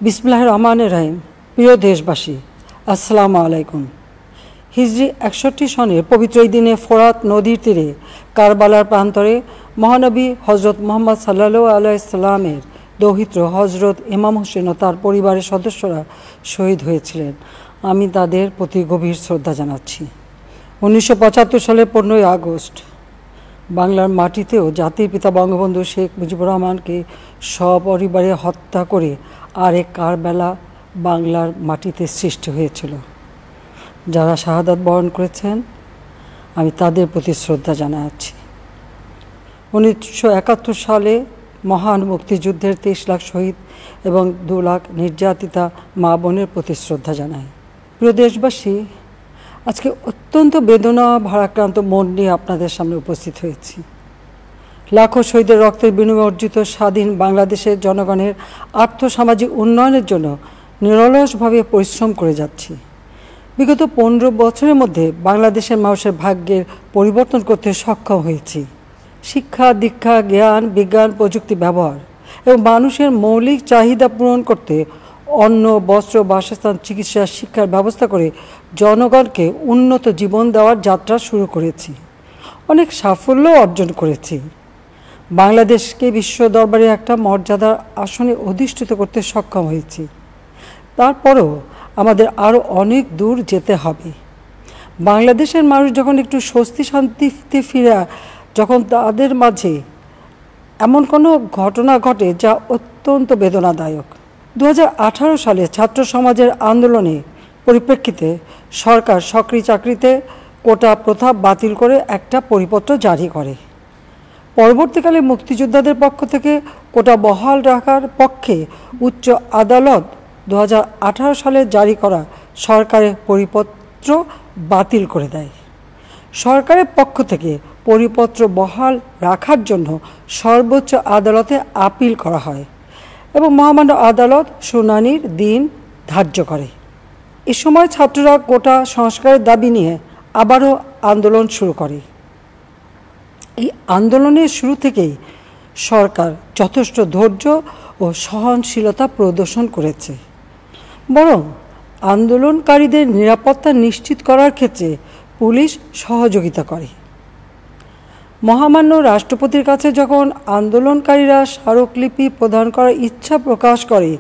বিসমিল্লাহির রহমানির রহিম। প্রিয় দেশবাসী, আসসালামু আলাইকুম। হিজরি 61 সনের পবিত্র এই দিনে ফোরাত নদীর তীরে কারবালার প্রান্তরে মহানবী হজরত মুহাম্মদ সাল্লাল্লাহু আলাইহি সাল্লামের দৌহিত্র হজরত ইমাম হোসেন ও তার পরিবারের সদস্যরা শহীদ হয়েছিলেন। আমি তাদের প্রতি গভীর শ্রদ্ধা জানাচ্ছি। 1975 সালের 15ই আগস্ট বাংলার মাটিতেও জাতির পিতা বঙ্গবন্ধু শেখ মুজিবুর রহমানকে সপরিবারে হত্যা করে আরেক কারবালা বাংলার মাটিতে সৃষ্টি হয়েছিল। যারা শাহাদাত বরণ করেছেন আমি তাদের প্রতি শ্রদ্ধা জানাচ্ছি। 1971 সালে মহান মুক্তিযুদ্ধের 23 লাখ শহীদ এবং 2 লাখ নির্যাতিতা মা বোনের প্রতি শ্রদ্ধা জানাই। প্রিয় দেশবাসী, আজকে অত্যন্ত বেদনা ভারাক্রান্ত মন নিয়ে আপনাদের সামনে উপস্থিত হয়েছি। লাখো শহীদের রক্তের বিনিময়ে অর্জিত স্বাধীন বাংলাদেশের জনগণের আর্থসামাজিক উন্নয়নের জন্য নিরলসভাবে পরিশ্রম করে যাচ্ছি। বিগত 15 বছরের মধ্যে বাংলাদেশের মানুষের ভাগ্যের পরিবর্তন করতে সক্ষম হয়েছি। শিক্ষা, দীক্ষা, জ্ঞান, বিজ্ঞান, প্রযুক্তি ব্যবহার এবং মানুষের মৌলিক চাহিদা পূরণ করতে অন্ন, বস্ত্র, বাসস্থান, চিকিৎসা, শিক্ষার ব্যবস্থা করে জনগণকে উন্নত জীবন দেওয়ার যাত্রা শুরু করেছি। অনেক সাফল্য অর্জন করেছি। বাংলাদেশকে বিশ্ব দরবারে একটা মর্যাদার আসনে অধিষ্ঠিত করতে সক্ষম হয়েছি। তারপরও আমাদের আরও অনেক দূর যেতে হবে। বাংলাদেশের মানুষ যখন একটু স্বস্তি শান্তিতে ফিরে, যখন তাদের মাঝে এমন কোনো ঘটনা ঘটে যা অত্যন্ত বেদনাদায়ক। 2018 সালে ছাত্র সমাজের আন্দোলনে পরিপ্রেক্ষিতে সরকার সরকারি চাকরিতে কোটা প্রথা বাতিল করে একটা পরিপত্র জারি করে। পরবর্তীকালে মুক্তিযোদ্ধাদের পক্ষ থেকে কোটা বহাল রাখার পক্ষে উচ্চ আদালত 2018 সালে জারি করা সরকারের পরিপত্র বাতিল করে দেয়। সরকারের পক্ষ থেকে পরিপত্র বহাল রাখার জন্য সর্বোচ্চ আদালতে আপিল করা হয় এবং মহামান্য আদালত শুনানির দিন ধার্য করে। এ সময় ছাত্ররা কোটা সংস্কারের দাবি নিয়ে আবারও আন্দোলন শুরু করে। এই আন্দোলনের শুরু থেকেই সরকার যথেষ্ট ধৈর্য ও সহনশীলতা প্রদর্শন করেছে। বরং আন্দোলনকারীদের নিরাপত্তা নিশ্চিত করার ক্ষেত্রে পুলিশ সহযোগিতা করে। মহামান্য রাষ্ট্রপতির কাছে যখন আন্দোলনকারীরা স্মারকলিপি প্রদান করার ইচ্ছা প্রকাশ করে,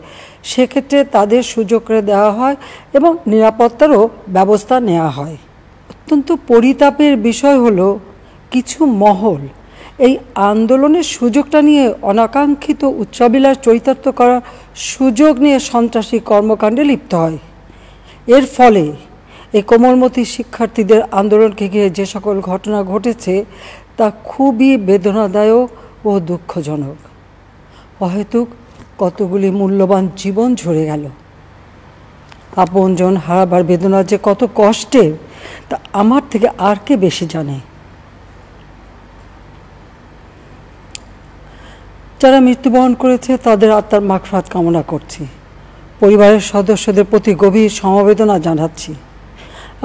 সেক্ষেত্রে তাদের সুযোগ করে দেওয়া হয় এবং নিরাপত্তারও ব্যবস্থা নেওয়া হয়। অত্যন্ত পরিতাপের বিষয় হলো কিছু মহল এই আন্দোলনের সুযোগটা নিয়ে অনাকাঙ্ক্ষিত উচ্চাবিলাস চরিতার্থ করার সুযোগ নিয়ে সন্ত্রাসী কর্মকাণ্ডে লিপ্ত হয়। এর ফলে এই কোমলমতি শিক্ষার্থীদের আন্দোলনকে ঘিরে যে সকল ঘটনা ঘটেছে তা খুবই বেদনাদায়ক ও দুঃখজনক। অহেতুক কতগুলি মূল্যবান জীবন ঝরে গেল। আপনজন হারাবার বেদনা যে কত কষ্টের তা আমার থেকে আর কে বেশি জানে। যারা মৃত্যুবরণ করেছে তাদের আত্মার মাগফিরাত কামনা করছি। পরিবারের সদস্যদের প্রতি গভীর সমবেদনা জানাচ্ছি।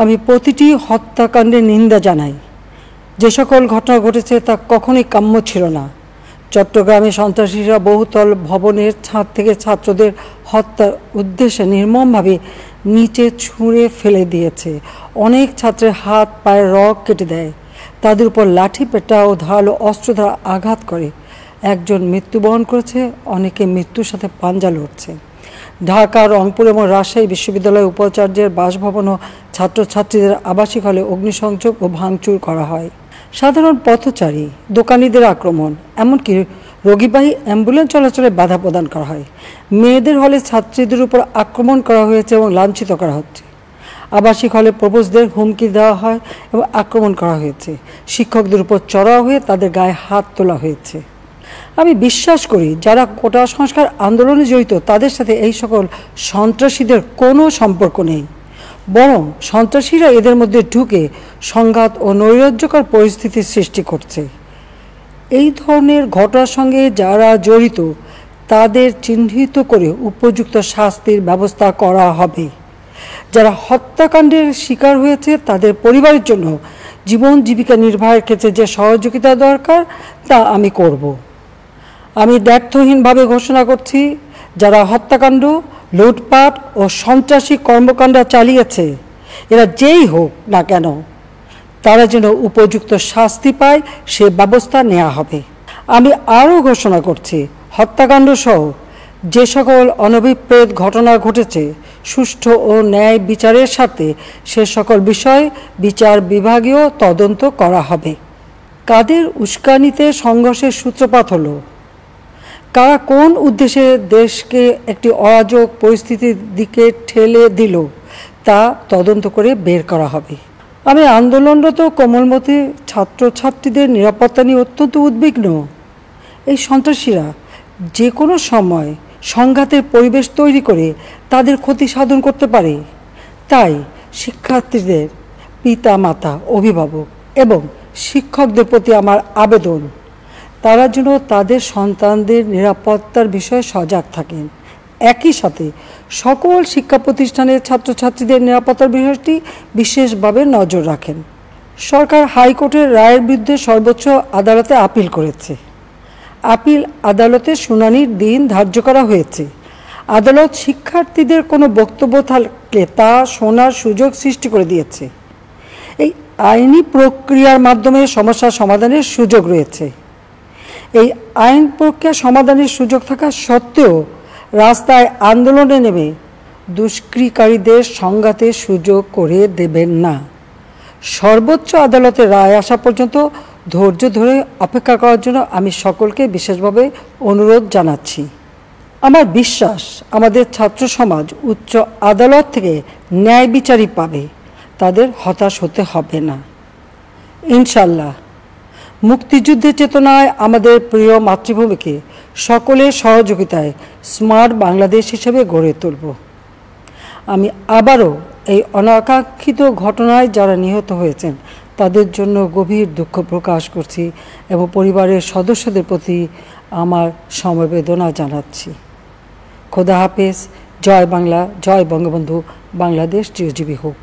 আমি প্রতিটি হত্যাকাণ্ডের নিন্দা জানাই। যে সকল ঘটনা ঘটেছে তা কখনোই কাম্য ছিল না। চট্টগ্রামে সন্ত্রাসীরা বহুতল ভবনের ছাদ থেকে ছাত্রদের হত্যার উদ্দেশ্যে নির্মমভাবে নিচে ছুঁড়ে ফেলে দিয়েছে। অনেক ছাত্রের হাত পায়ের রগ কেটে দেয়, তাদের উপর লাঠি পেটা ও ধারালো অস্ত্র দ্বারা আঘাত করে। একজন মৃত্যুবরণ করেছে, অনেকে মৃত্যুর সাথে পাঞ্জা লড়ছে। ঢাকা, রংপুর এবং রাজশাহী বিশ্ববিদ্যালয়ের উপাচার্যের বাসভবন ও ছাত্রছাত্রীদের আবাসিক হলে অগ্নিসংযোগ ও ভাঙচুর করা হয়। সাধারণ পথচারী, দোকানিদের আক্রমণ, এমনকি রোগীবাহী অ্যাম্বুলেন্স চলাচলে বাধা প্রদান করা হয়। মেয়েদের হলে ছাত্রীদের উপর আক্রমণ করা হয়েছে এবং লাঞ্ছিত করা হচ্ছে। আবাসিক হলে প্রবোজদের হুমকি দেওয়া হয় এবং আক্রমণ করা হয়েছে। শিক্ষকদের উপর চড়াও হয়ে তাদের গায়ে হাত তোলা হয়েছে। আমি বিশ্বাস করি যারা কোটা সংস্কার আন্দোলনে জড়িত তাদের সাথে এই সকল সন্ত্রাসীদের কোনো সম্পর্ক নেই, বরং সন্ত্রাসীরা এদের মধ্যে ঢুকে সংঘাত ও নৈরাজ্যকর পরিস্থিতির সৃষ্টি করছে। এই ধরনের ঘটনার সঙ্গে যারা জড়িত তাদের চিহ্নিত করে উপযুক্ত শাস্তির ব্যবস্থা করা হবে। যারা হত্যাকাণ্ডের শিকার হয়েছে তাদের পরিবারের জন্য জীবন জীবিকা নির্বাহের ক্ষেত্রে যে সহযোগিতা দরকার তা আমি করব। আমি দ্ব্যর্থহীনভাবে ঘোষণা করছি, যারা হত্যাকাণ্ড লুটপাট ও সন্ত্রাসী কর্মকাণ্ড চালিয়েছে, এরা যেই হোক না কেন তারা যেন উপযুক্ত শাস্তি পায় সে ব্যবস্থা নেওয়া হবে। আমি আরও ঘোষণা করছি, হত্যাকাণ্ড সহ যে সকল অনভিপ্রেত ঘটনা ঘটেছে সুষ্ঠু ও ন্যায় বিচারের সাথে সে সকল বিষয়ে বিচার বিভাগীয় তদন্ত করা হবে। কাদের উস্কানিতে সংঘর্ষের সূত্রপাত হলো, কারা কোন উদ্দেশ্যে দেশকে একটি অরাজক পরিস্থিতির দিকে ঠেলে দিল তা তদন্ত করে বের করা হবে। আমি আন্দোলনরত কোমলমতি ছাত্রছাত্রীদের নিরাপত্তা নিয়ে অত্যন্ত উদ্বিগ্ন। এই সন্ত্রাসীরা যে কোনো সময় সংঘাতের পরিবেশ তৈরি করে তাদের ক্ষতি সাধন করতে পারে। তাই শিক্ষার্থীদের পিতা মাতা, অভিভাবক এবং শিক্ষকদের প্রতি আমার আবেদন, তারা যেন তাদের সন্তানদের নিরাপত্তার বিষয়ে সজাগ থাকেন। একই সাথে সকল শিক্ষা প্রতিষ্ঠানের ছাত্রছাত্রীদের নিরাপত্তার বিষয়টি বিশেষভাবে নজর রাখেন। সরকার হাইকোর্টের রায়ের বিরুদ্ধে সর্বোচ্চ আদালতে আপিল করেছে। আপিল আদালতে শুনানির দিন ধার্য করা হয়েছে। আদালত শিক্ষার্থীদের কোনো বক্তব্য থাকলে তা শোনার সুযোগ সৃষ্টি করে দিয়েছে। এই আইনি প্রক্রিয়ার মাধ্যমে সমস্যার সমাধানের সুযোগ রয়েছে। এই আইন প্রক্রিয়া সমাধানের সুযোগ থাকা সত্ত্বেও রাস্তায় আন্দোলনে নেমে দুষ্কৃতিকারীদের সংঘাতের সুযোগ করে দেবেন না। সর্বোচ্চ আদালতের রায় আসা পর্যন্ত ধৈর্য ধরে অপেক্ষা করার জন্য আমি সকলকে বিশেষভাবে অনুরোধ জানাচ্ছি। আমার বিশ্বাস আমাদের ছাত্র সমাজ উচ্চ আদালত থেকে ন্যায় বিচারই পাবে, তাদের হতাশ হতে হবে না ইনশাল্লাহ। মুক্তিযুদ্ধের চেতনায় আমাদের প্রিয় মাতৃভূমিকে সকলের সহযোগিতায় স্মার্ট বাংলাদেশ হিসেবে গড়ে তুলব। আমি আবারও এই অনাকাঙ্ক্ষিত ঘটনায় যারা নিহত হয়েছেন তাদের জন্য গভীর দুঃখ প্রকাশ করছি এবং পরিবারের সদস্যদের প্রতি আমার সমবেদনা জানাচ্ছি। খোদা হাফেজ। জয় বাংলা, জয় বঙ্গবন্ধু, বাংলাদেশ চিরজীবী হোক।